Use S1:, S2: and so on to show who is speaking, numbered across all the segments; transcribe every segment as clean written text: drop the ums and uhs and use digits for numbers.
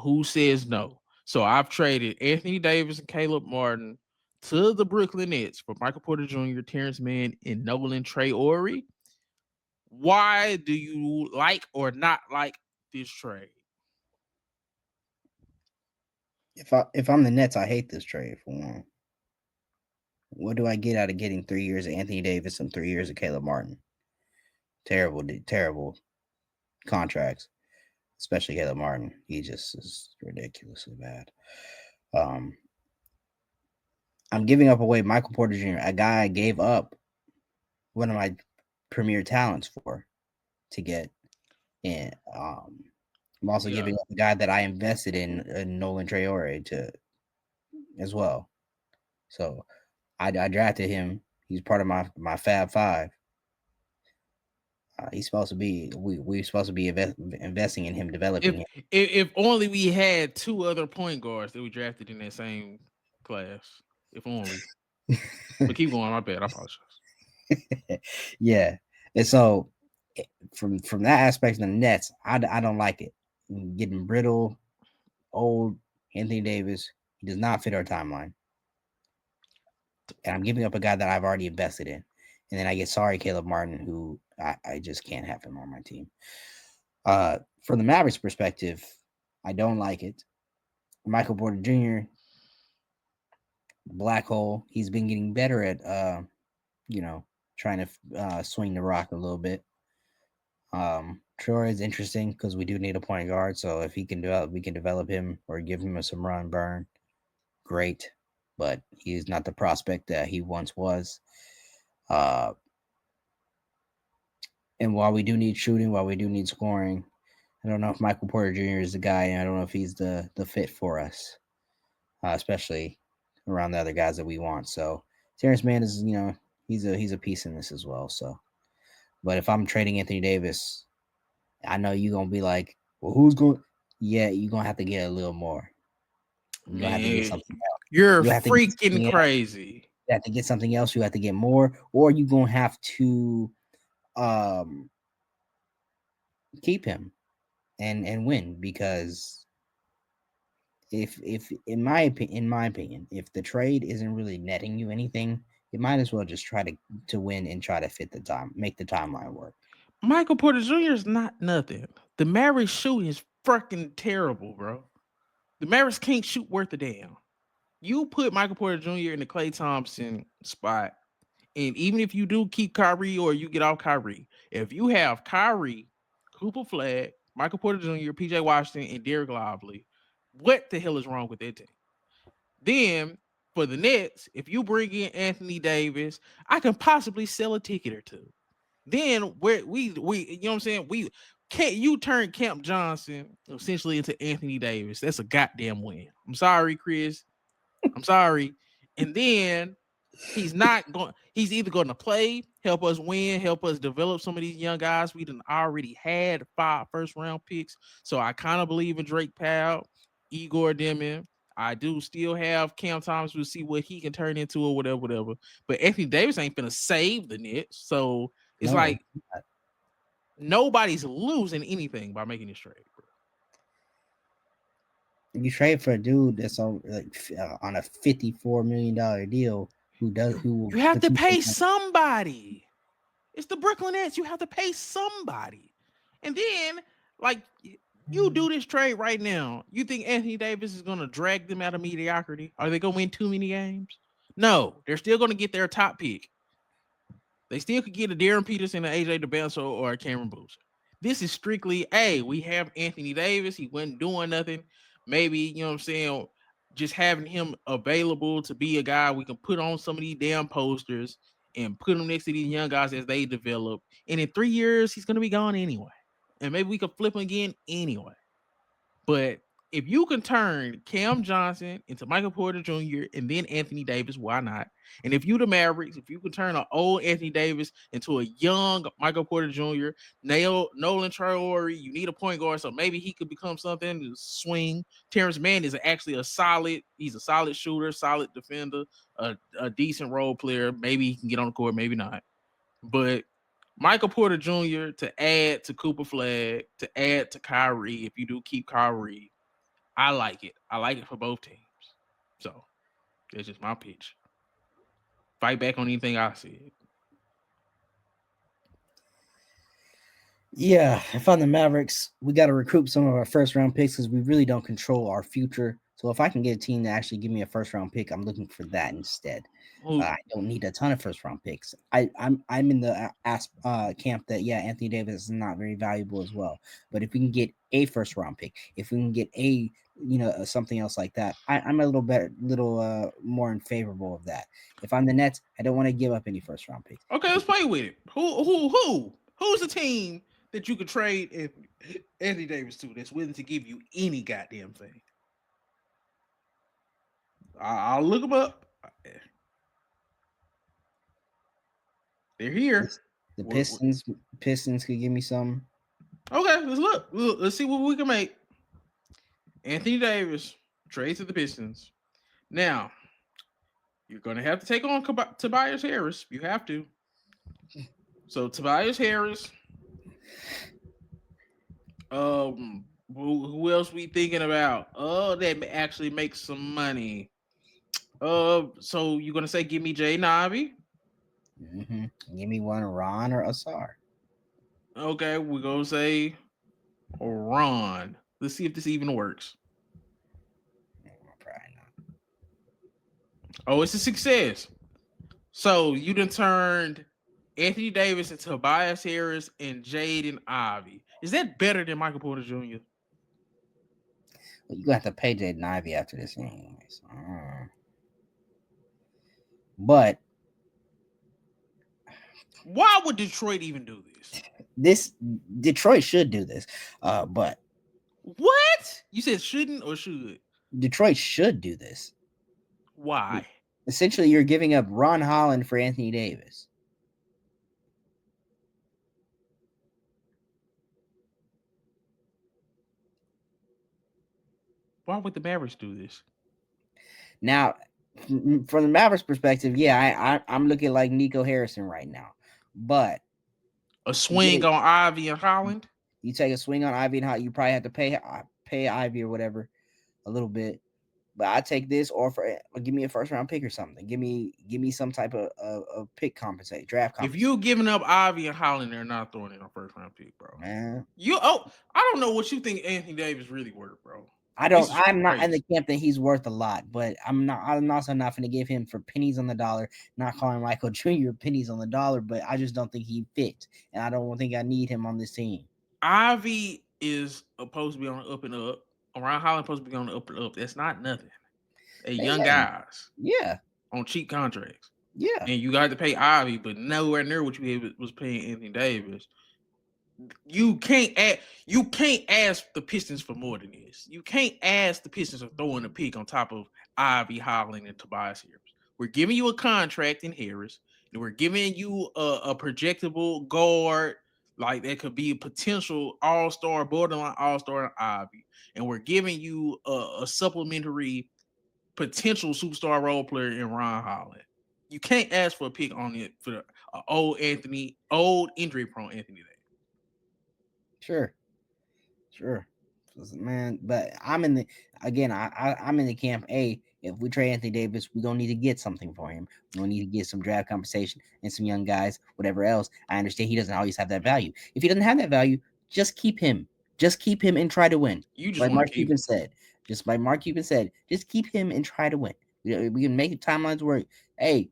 S1: Who says no? So I've traded Anthony Davis and Caleb Martin to the Brooklyn Nets for Michael Porter Jr., Terrence Mann, and Nolan Traore. Why do you like or not like this trade?
S2: If I'm the Nets, I hate this trade for one. What do I get out of getting 3 years of Anthony Davis and 3 years of Caleb Martin? Terrible contracts, especially Caleb Martin. He just is ridiculously bad. Um, I'm giving up away Michael Porter Jr., a guy I gave up one of my premier talents for to get in. I'm also
S1: Yeah.
S2: giving up a guy that I invested in Nolan Traore to as well. So I drafted him. He's part of my Fab Five. He's supposed to be. We're supposed to be investing in him, developing
S1: If,
S2: him.
S1: if only we had two other point guards that we drafted in that same class. If only. But keep going. My bad. I apologize.
S2: Yeah, and so from that aspect of the Nets, I don't like it. Getting brittle, old Anthony Davis, he does not fit our timeline, and I'm giving up a guy that I've already invested in, and then I get sorry Caleb Martin, who I just can't have him on my team. From the Mavericks perspective, I don't like it. Michael Porter Jr., black hole. He's been getting better at you know, trying to swing the rock a little bit. Troy is interesting because we do need a point guard. So if he can develop, we can develop him or give him some run burn. Great, but he's not the prospect that he once was. Uh, and while we do need shooting, while we do need scoring, I don't know if Michael Porter Jr. is the guy, and I don't know if he's the fit for us, especially around the other guys that we want. So Terrence Mann is, he's a piece in this as well. So, but if I'm trading Anthony Davis, I know you're gonna be like, well, who's going? Yeah, you're gonna have to get a little more. You're gonna have to get
S1: Man,
S2: something else.
S1: you're
S2: You have to get
S1: freaking
S2: something else.
S1: crazy.
S2: You have to get something else. You have to get more, or you're gonna have to um keep him and win because if in my opinion, if the trade isn't really netting you anything, you might as well just try to win and try to fit the time, make the timeline work.
S1: Michael Porter Jr. is not nothing. The Mavericks shooting is fucking terrible, bro. The Mavericks can't shoot worth a damn. You put Michael Porter Jr. in the Klay Thompson spot, and even if you do keep Kyrie or you get off Kyrie, if you have Kyrie, Cooper Flag, Michael Porter Jr., PJ Washington, and Derek Lively, what the hell is wrong with that team? Then for the Nets, if you bring in Anthony Davis, I can possibly sell a ticket or two. Then where we you know what I'm saying? We can't you turn Camp Johnson essentially into Anthony Davis. That's a goddamn win. I'm sorry, Chris. I'm sorry. And then he's either going to play, help us win, help us develop some of these young guys. We done already had 5 first-round picks. So I kind of believe in Drake Powell, Igor Demon. I do still have Cam Thomas. We'll see what he can turn into or whatever. But Anthony Davis ain't gonna save the Nets. So it's
S2: No,
S1: like nobody's losing anything by making this trade, bro.
S2: you trade for a dude that's on a $54 million deal who will
S1: You have to
S2: potentially.
S1: pay somebody. It's the Brooklyn Nets. You have to pay somebody. And then, like, you do this trade right now. You think Anthony Davis is going to drag them out of mediocrity? Are they going to win too many games? No, they're still going to get their top pick. They still could get a Darren Peterson, an AJ DeBanso, or a Cameron Boozer. This is strictly, hey, we have Anthony Davis. He wasn't doing nothing. Maybe, you know what I'm saying, just having him available to be a guy we can put on some of these damn posters and put him next to these young guys as they develop. And in 3 years, he's going to be gone anyway. And maybe we could flip him again anyway. But if you can turn Cam Johnson into Michael Porter Jr. and then Anthony Davis, why not? And if you the Mavericks, if you can turn an old Anthony Davis into a young Michael Porter Jr., Nolan Traore, you need a point guard, so maybe he could become something to swing. Terrence Mann is actually he's a solid shooter, solid defender, a decent role player. Maybe he can get on the court, maybe not. But Michael Porter Jr. to add to Cooper Flag, to add to Kyrie, if you do keep Kyrie, I like it. I like it for both teams. So that's just my pitch. Fight back on anything I said.
S2: Yeah, if I'm the Mavericks, we got to recoup some of our first round picks because we really don't control our future. So if I can get a team to actually give me a first round pick, I'm looking for that instead.
S1: Who?
S2: I don't need a ton of first round picks. I'm in the camp that yeah, Anthony Davis is not very valuable as well. But if we can get a first round pick, if we can get a something else like that, I'm a little better, little more in favorable of that. If I'm the Nets, I don't want to give up any first round picks.
S1: Okay, let's play with it. Who's the team that you could trade Anthony Davis to that's willing to give you any goddamn thing? I'll look them up. They're here.
S2: It's- The Pistons could give me some.
S1: Okay, let's look. Let's see what we can make. Anthony Davis trades to the Pistons. Now you're going to have to take on Tobias Harris. You have to. So Tobias Harris. Who else we thinking about? Oh, that actually makes some money. So you're gonna say give me Jay Navi?
S2: Give me one Ron or Asar.
S1: Okay, we're gonna say Ron. Let's see if this even works.
S2: Probably not.
S1: Oh, it's a success. So you done turned Anthony Davis into Tobias Harris and Jaden Ivey. Is that better than Michael Porter Jr.?
S2: Well, you gonna have to pay Jaden Ivey after this anyways. But
S1: Why would Detroit even do this?
S2: this Detroit should do this. But
S1: What? You said shouldn't or should?
S2: Detroit should do this.
S1: Why?
S2: Essentially, you're giving up Ron Holland for Anthony Davis.
S1: Why would the Mavericks do this?
S2: Now, from the Mavericks perspective, yeah, I'm looking like Nico Harrison right now. But
S1: A swing on Ivy and Holland?
S2: you take a swing on Ivy and how you probably have to pay Ivy or whatever a little bit. But I take this or give me a first round pick or something. Give me some type of pick compensate, draft
S1: If
S2: compensate.
S1: you're giving up Ivy and Holland, they're not throwing in a first round pick, bro.
S2: Man,
S1: I don't know what you think Anthony Davis really worth, bro.
S2: I
S1: This
S2: don't.
S1: is
S2: I'm not in the
S1: crazy.
S2: camp that he's worth a lot, but I'm not. I'm also not going to give him for pennies on the dollar. Not calling Michael Jr. pennies on the dollar, but I just don't think he fits, and I don't think I need him on this team.
S1: Ivy is supposed to be on the up and up. Orion Holland supposed to be on the up and up. That's not nothing. They young
S2: Yeah,
S1: guys
S2: yeah,
S1: on cheap contracts.
S2: yeah.
S1: And you got to pay Ivy, but nowhere near what you was paying Anthony Davis. You can't ask the Pistons for more than this. You can't ask the Pistons for throwing a pick on top of Ivy, Holland, and Tobias Harris. We're giving you a contract in Harris, and we're giving you a projectable guard like that could be a potential all-star, borderline all-star in Ivy, and we're giving you a supplementary potential superstar role player in Ron Holland. You can't ask for a pick on it for old injury-prone Anthony Davis.
S2: Sure, sure, man. But I'm in the again. I'm in the camp A. If we trade Anthony Davis, we don't need to get something for him. We don't need to get some draft compensation and some young guys, whatever else. I understand he doesn't always have that value. If he doesn't have that value, just keep him. Just keep him and try to win.
S1: You just
S2: Like
S1: want
S2: Mark
S1: to keep
S2: Cuban
S1: him.
S2: said. Just like Mark Cuban said, just keep him and try to win. We can make timelines work. Hey,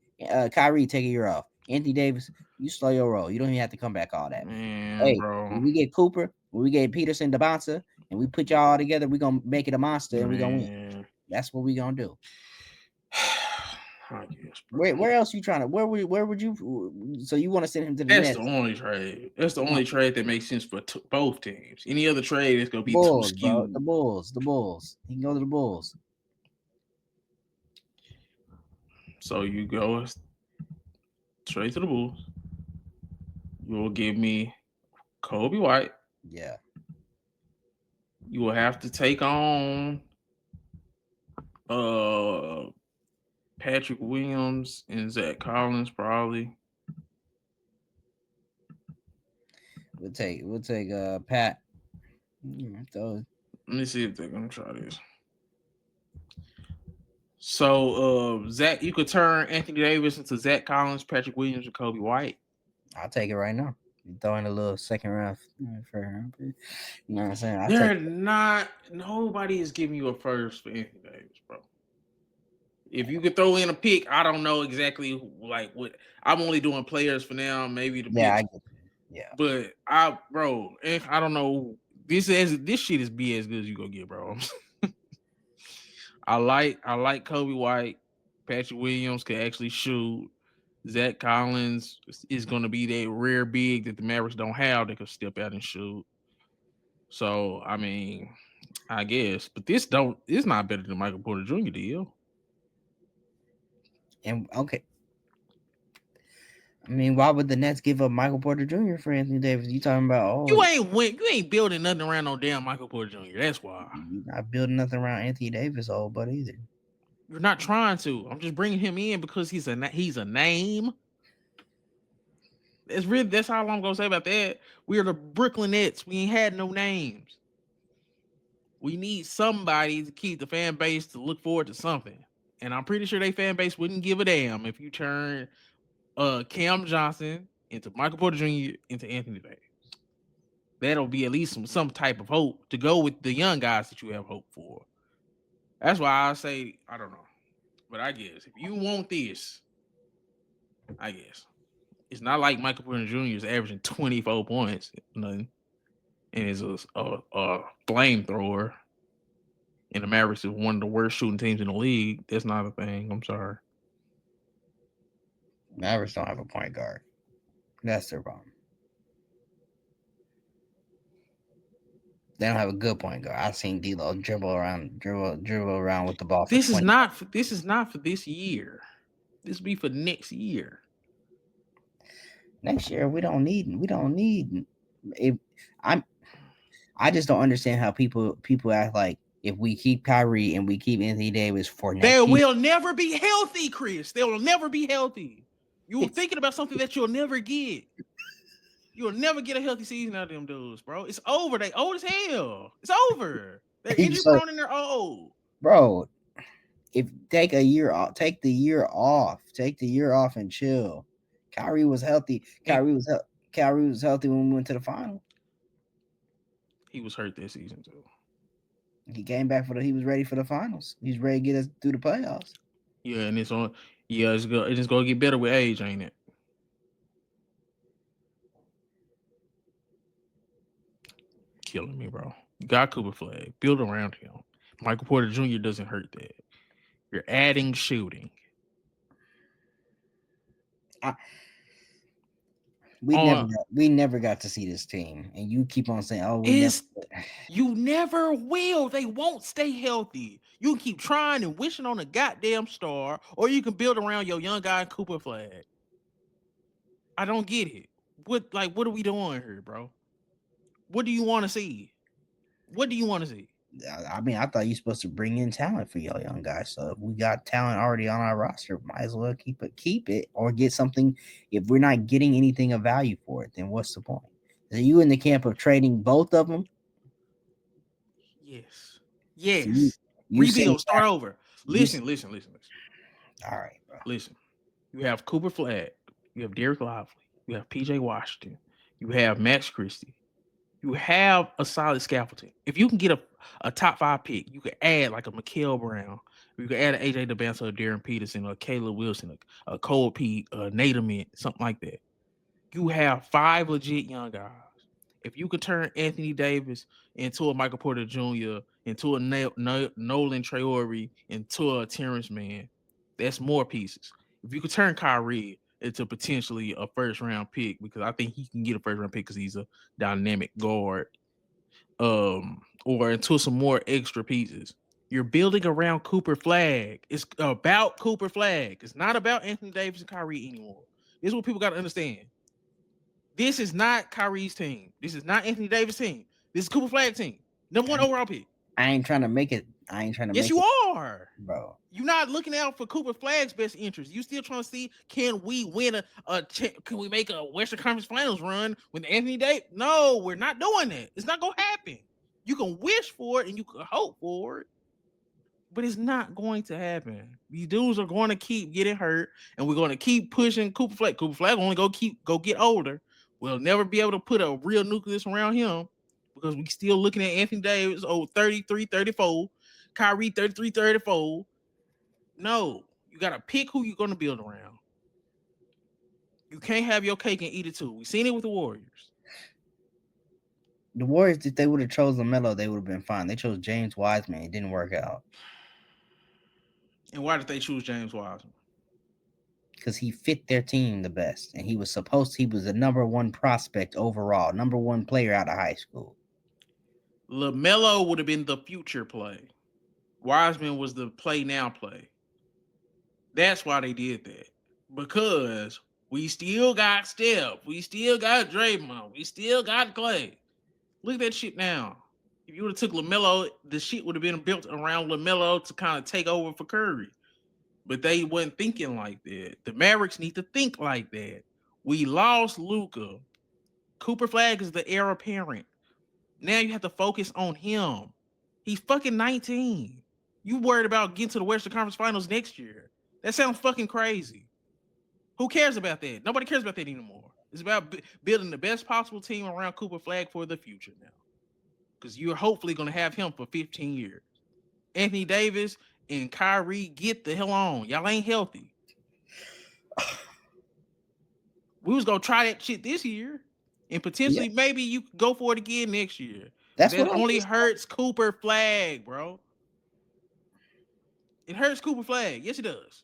S2: Kyrie, take a year off. Anthony Davis, you slow your roll. You don't even have to come back all that.
S1: Man,
S2: Hey,
S1: bro.
S2: when we get Cooper, when we get Peterson, Devonta, and we put y'all all together, we're gonna make it a monster and we're gonna win.
S1: Man.
S2: That's what we're gonna do.
S1: I guess, bro.
S2: Where else you trying to where would you so you want to send him to the
S1: That's the
S2: Nets?
S1: only trade. That's the
S2: No,
S1: only trade that makes sense for both teams. Any other trade is gonna be too
S2: Bulls, bro. The
S1: skewed.
S2: Bulls. The Bulls. He can go to the Bulls.
S1: So you go straight to the Bulls. You will give me Kobe White.
S2: Yeah.
S1: You will have to take on uh Patrick Williams and Zach Collins probably.
S2: We'll take Pat. So
S1: Let me see if they're gonna try this. So, Zach, you could turn Anthony Davis into Zach Collins, Patrick Williams, and Kobe White.
S2: I'll take it right now. You throw in a little second round for you know what I'm saying? I'll take
S1: They're not. Nobody is giving you a first for Anthony Davis, bro. If you could throw in a pick, I don't know exactly like what. I'm only doing players for now. Maybe the
S2: yeah, I
S1: picks,
S2: get yeah.
S1: but I don't know. This shit is be as good as you gonna get, bro. I like Kobe White. Patrick Williams can actually shoot. Zach Collins is going to be that rare big that the Mavericks don't have that can step out and shoot. So I mean, I guess, but this don't. It's not better than Michael Porter Jr. deal.
S2: And okay. I mean, why would the Nets give up Michael Porter Jr. for Anthony Davis? You talking about
S1: You ain't building nothing around no damn Michael Porter Jr. That's why
S2: you're not building nothing around Anthony Davis, old but either.
S1: you're not trying to. I'm just bringing him in because he's a name. That's all I'm gonna say about that. We're the Brooklyn Nets. We ain't had no names. We need somebody to keep the fan base to look forward to something. And I'm pretty sure they fan base wouldn't give a damn if you turn Cam Johnson into Michael Porter Jr. into Anthony Davis. That'll be at least some type of hope to go with the young guys that you have hope for. That's why I say I don't know, but I guess if you want this, I guess it's not like Michael Porter Jr. is averaging 24 points, nothing, and is a flamethrower. And the Mavericks is one of the worst shooting teams in the league. That's not a thing. I'm sorry.
S2: Mavericks don't have a point guard. That's their problem. They don't have a good point guard. I've seen D'Lo dribble around with the ball for
S1: This is
S2: 20.
S1: not for this year. This will be for next year.
S2: Next year we don't need if I'm I just don't understand how people act like if we keep Kyrie and we keep Anthony Davis for
S1: They
S2: next year.
S1: will never be healthy, Chris. They will never be healthy. You're thinking about something that you'll never get. You'll never get a healthy season out of them dudes, bro. It's over. They old as hell. It's over. They're injury
S2: So,
S1: prone and they're old.
S2: bro, if take a year off, take the year off and chill. Kyrie was healthy. Kyrie was healthy when we went to the final.
S1: He was hurt this season too.
S2: He came back he was ready for the finals. He's ready to get us through the playoffs.
S1: Yeah, and it's on. Yeah, it's gonna get better with age, ain't it? Killing me, bro. You got Cooper Flag. Build around him. Michael Porter Jr. doesn't hurt that. You're adding shooting.
S2: We never got to see this team, and you keep on saying, "Oh,
S1: you never will. They won't stay healthy. You can keep trying and wishing on a goddamn star, or you can build around your young guy Cooper Flag. I don't get it. What are we doing here, bro? What do you want to see? What do you want to see?
S2: I mean, I thought you supposed to bring in talent for y'all young guys. So if we got talent already on our roster, might as well keep it, or get something. If we're not getting anything of value for it, then what's the point? Are you in the camp of trading both of them?
S1: Yes.
S2: So you
S1: Rebuild. Start over. Listen.
S2: All right, bro.
S1: Listen. You have Cooper Flag. You have Derek Lively. You have PJ Washington. You have Max Christie. You have a solid scaffolding. If you can get a top 5 pick, you could add like a Mikael Brown. You could add an AJ DeBanto, a Darren Peterson, or a Caleb Wilson, a Cole Pete, a Nate Mint, something like that. You have 5 legit young guys. If you could turn Anthony Davis into a Michael Porter Jr., into a Nolan Traore, into a Terrence Mann, that's more pieces. If you could turn Kyrie into potentially a first round pick, because I think he can get a first round pick because he's a dynamic guard, or into some more extra pieces. You're building around Cooper Flag. It's about Cooper Flag. It's not about Anthony Davis and Kyrie anymore. This is what people got to understand. This is not Kyrie's team. This is not Anthony Davis' team. This is Cooper Flag team. Number 1 overall pick.
S2: I ain't trying to make it.
S1: Yes, you are,
S2: bro.
S1: You're not looking out for Cooper Flag's best interest. You still trying to see, can we win can we make a Western Conference Finals run with Anthony Davis? No, we're not doing that. It's not gonna happen. You can wish for it and you can hope for it, but it's not going to happen. These dudes are going to keep getting hurt, and we're going to keep pushing Cooper Flag. Cooper Flag only go get older. We'll never be able to put a real nucleus around him because we still looking at Anthony Davis, 33, 34, Kyrie 33, 34. No, you got to pick who you're going to build around. You can't have your cake and eat it too. We seen it with the Warriors.
S2: The Warriors, if they would have chosen LaMelo, they would have been fine. They chose James Wiseman. It didn't work out.
S1: And why did they choose James Wiseman?
S2: Because he fit their team the best. And he was the number one prospect overall, number one player out of high school.
S1: LaMelo would have been the future play. Wiseman was the play now play. That's why they did that. Because we still got Steph. We still got Draymond. We still got Clay. Look at that shit now. If you would have took LaMelo, the shit would have been built around LaMelo to kind of take over for Curry. But they wasn't thinking like that. The Mavericks need to think like that. We lost Luka. Cooper Flag is the heir apparent. Now you have to focus on him. He's fucking 19. You worried about getting to the Western Conference Finals next year. That sounds fucking crazy. Who cares about that? Nobody cares about that anymore. It's about building the best possible team around Cooper Flag for the future now. Because you're hopefully going to have him for 15 years. Anthony Davis and Kyrie, get the hell on. Y'all ain't healthy. We was going to try that shit this year. And potentially, maybe you could go for it again next year.
S2: That's
S1: That
S2: what
S1: only hurts Cooper Flag, bro. It hurts Cooper Flag. Yes, it does.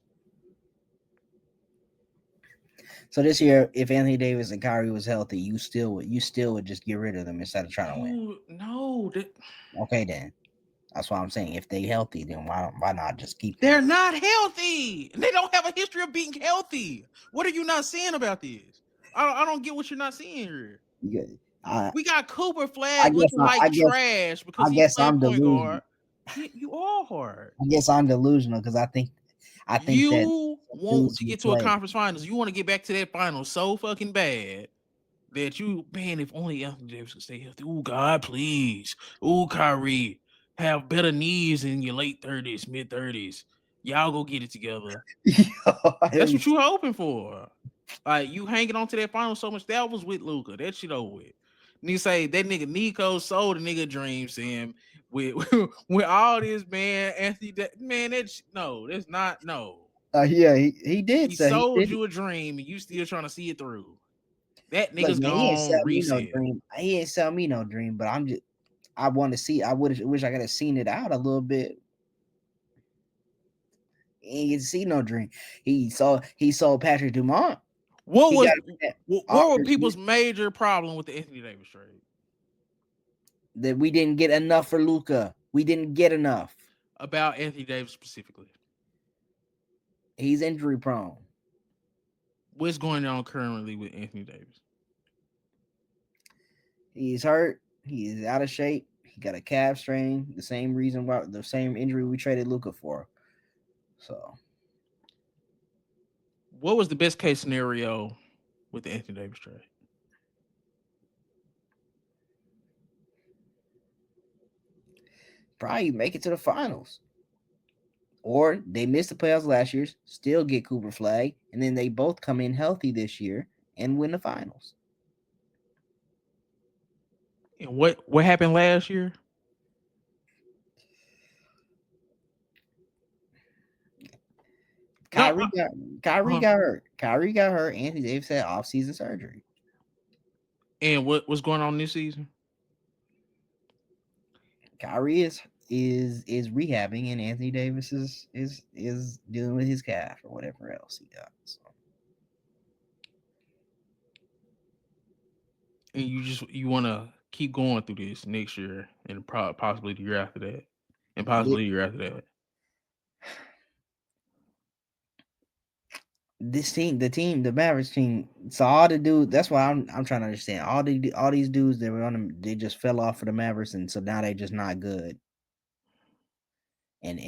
S2: So this year, if Anthony Davis and Kyrie was healthy, you still would just get rid of them instead of trying to win.
S1: No.
S2: Okay, then. That's what I'm saying. If they healthy, then why not just keep them?
S1: They're not healthy. They don't have a history of being healthy. What are you not seeing about this? I don't get what you're not seeing here. We got Cooper Flag looking like trash because he played point guard. You are hard.
S2: I guess I'm delusional because I think that
S1: you want to get to a conference finals. You want to get back to that final so fucking bad that if only Anthony Davis could stay healthy. Oh God, please. Oh Kyrie, have better knees in your late 30s, mid 30s. Y'all go get it together. That's what you hoping for. Like you hanging on to that final so much. That was with Luka. That shit over with. Nigga say that nigga Nico sold a nigga dreams to him with with all this, man. Anthony, that's not no.
S2: Yeah, he did.
S1: He sold you a dream, and you still trying to see it through. That nigga's gone reset.
S2: He ain't sell me no dream, but I want to see. I wish I could have seen it out a little bit. He didn't see no dream. He saw Patrick Dumont.
S1: What were people's major problem with the Anthony Davis trade?
S2: That we didn't get enough for Luka. We didn't get enough.
S1: About Anthony Davis specifically.
S2: He's injury prone.
S1: What's going on currently with Anthony Davis?
S2: He's hurt. He's out of shape. He got a calf strain. The same injury we traded Luka for. So,
S1: what was the best case scenario with the Anthony Davis trade?
S2: Probably make it to the finals. Or they missed the playoffs last year, still get Cooper Flag, and then they both come in healthy this year and win the finals.
S1: And what happened last year?
S2: Kyrie got hurt. Kyrie got hurt. Anthony Davis had off-season surgery.
S1: And what's going on this season?
S2: Kyrie is rehabbing, and Anthony Davis is dealing with his calf or whatever else he got. So.
S1: And you want to keep going through this next year and possibly the year after that, and possibly the year after that.
S2: The Mavericks team. So all the dudes. That's why I'm trying to understand. All these dudes that were on them, they just fell off for the Mavericks, and so now they just not good. And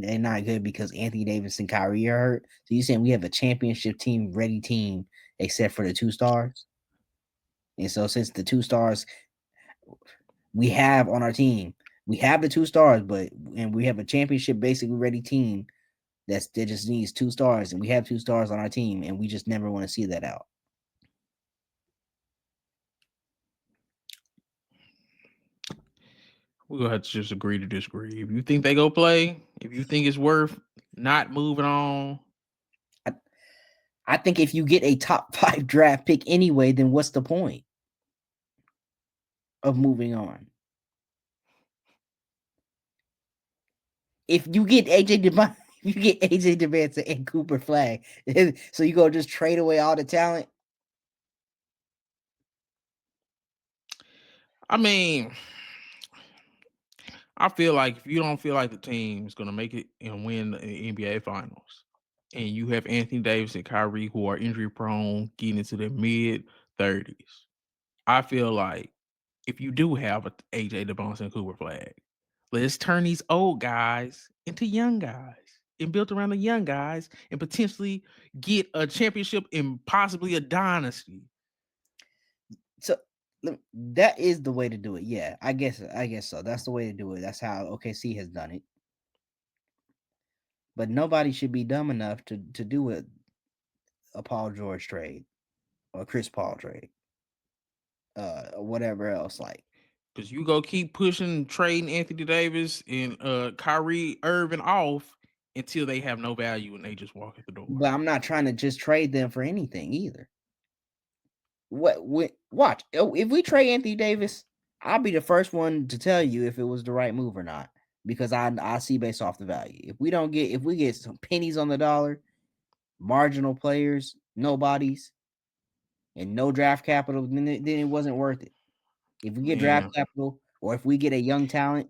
S2: they're not good because Anthony Davis and Kyrie are hurt. So you saying we have a championship team ready team except for the 2 stars? And so since the 2 stars we have on our team, We have the 2 stars, but and we have a championship basically ready team that just needs 2 stars, and we have 2 stars on our team, and we just never want to see that out.
S1: We're gonna have to just agree to disagree. If you think they go play, if you think it's worth not moving on,
S2: I, I think if you get a top 5 draft pick anyway, then what's the point of moving on? If you get AJ Devon, you get AJ Devonta and Cooper Flag, so you go just trade away all the talent.
S1: I mean, I feel like if you don't feel like the team is gonna make it and win the NBA Finals, and you have Anthony Davis and Kyrie who are injury prone, getting into their mid-30s, I feel like if you do have a AJ DeBonis and Cooper Flag, let's turn these old guys into young guys and build around the young guys and potentially get a championship and possibly a dynasty.
S2: So that is the way to do it. Yeah, I guess so. That's the way to do it. That's how OKC has done it. But nobody should be dumb enough to do a Paul George trade or Chris Paul trade, or whatever else. Like,
S1: Because you go keep pushing trading Anthony Davis and Kyrie Irving off until they have no value and they just walk at the door.
S2: but I'm not trying to just trade them for anything either. Watch, if we trade Anthony Davis, I'll be the first one to tell you if it was the right move or not, because I see based off the value. If we get some pennies on the dollar, marginal players, nobodies, and no draft capital, then it wasn't worth it. If we get draft
S1: Man,
S2: capital, or if we get a young talent,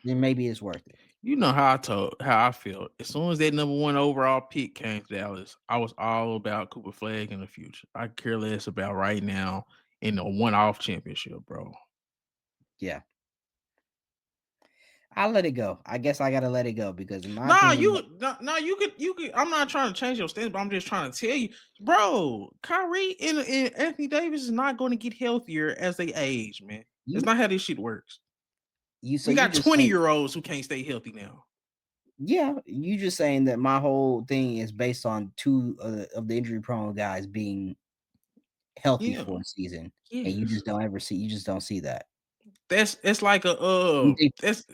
S2: then maybe it's worth it.
S1: you know how I felt. As soon as that number one overall pick came to Dallas, I was all about Cooper Flag in the future. I care less about right now in the one-off championship, bro.
S2: Yeah, I'll let it go. I guess I gotta let it go because, in my
S1: Nah,
S2: opinion,
S1: you could. I'm not trying to change your stance, but I'm just trying to tell you, bro. Kyrie and Anthony Davis is not going to get healthier as they age, man. That's
S2: you
S1: not how this shit works.
S2: you so
S1: We
S2: you
S1: got
S2: just saying,
S1: 20-year-olds who can't stay healthy now.
S2: yeah, you just saying that my whole thing is based on two of the injury prone guys being healthy
S1: Yeah.
S2: for a season, and
S1: Yes.
S2: you just don't see that.
S1: That's like a
S2: You think
S1: that's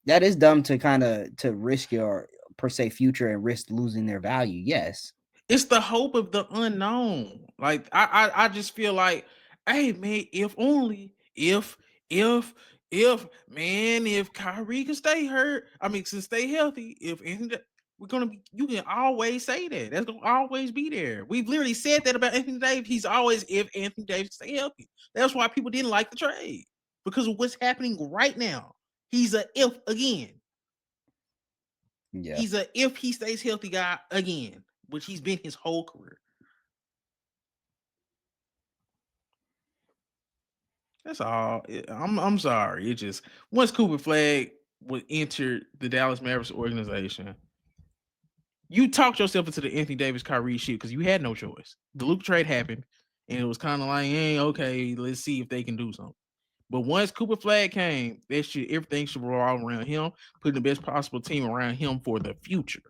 S2: that is dumb to kind of to risk your per se future and risk losing their value. Yes,
S1: it's the hope of the unknown. Like I just feel like, hey man, if only if man, if Kyrie can stay hurt, I mean, to stay healthy, if Anthony, we're gonna be, you can always say that. That's gonna always be there. We've literally said that about Anthony Davis. He's always if Anthony Davis stay healthy. That's why people didn't like the trade because of what's happening right now. He's a if again.
S2: yeah,
S1: He's a if he stays healthy guy again, which he's been his whole career. That's all. I'm sorry. It just once Cooper Flag would enter the Dallas Mavericks organization, you talked yourself into the Anthony Davis Kyrie shit because you had no choice. The Luke trade happened, and it was kind of like, hey, okay, let's see if they can do something. But once Cooper Flag came, that shit, everything should revolve around him, putting the best possible team around him for the future.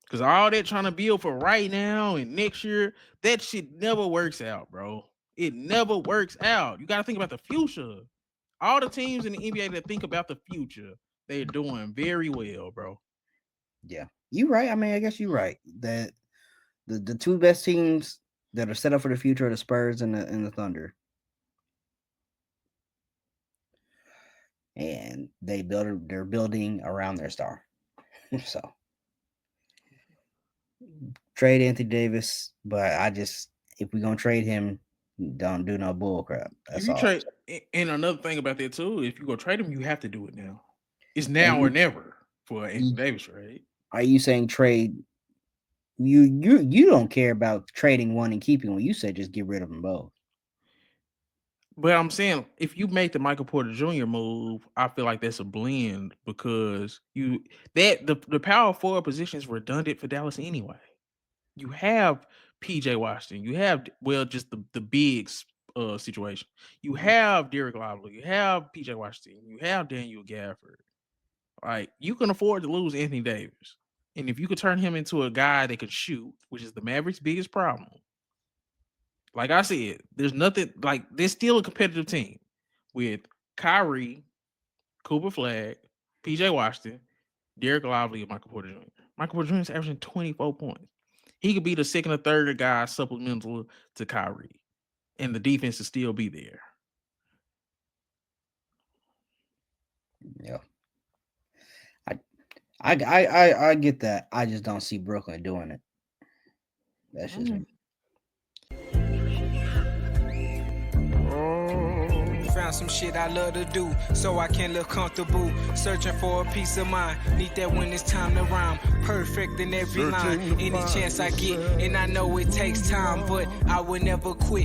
S1: Because all that trying to build for right now and next year, that shit never works out, bro. It never works out. You got to think about the future. All the teams in the NBA that think about the future, they're doing very well, bro.
S2: yeah. You right. I mean, I guess you're right. That the two best teams that are set up for the future are the Spurs and the Thunder, and they're building around their star. So trade Anthony Davis, but I just if we're gonna trade him, don't do no bull crap.
S1: If
S2: That's
S1: you
S2: all.
S1: trade, and another thing about that too, if you go trade him, you have to do it now. It's
S2: And
S1: now or never for
S2: you
S1: Anthony Davis trade.
S2: are you saying trade? You don't care about trading one and keeping one. You said just get rid of them both.
S1: But I'm saying if you make the Michael Porter Jr. move, I feel like that's a blend because the power forward position is redundant for Dallas anyway. You have PJ Washington, you have well just the bigs situation. You have Derek Lively, you have PJ Washington, you have Daniel Gafford. Like you can afford to lose Anthony Davis, and if you could turn him into a guy that could shoot, which is the Mavericks' biggest problem. Like I said, there's nothing like there's still a competitive team with Kyrie, Cooper Flag, PJ Washington, Derek Lively, and Michael Porter Jr. Michael Porter Jr. is averaging 24 points. He could be the second or third guy supplemental to Kyrie, and the defense will still be there.
S2: Yeah. I get that. I just don't see Brooklyn doing it. That's just me.
S3: Found some shit I love to do, so I can look comfortable. Searching for a peace of mind. Need that when it's time to rhyme. Perfect in every line. Any chance I get, and I know it takes time, but I will never quit.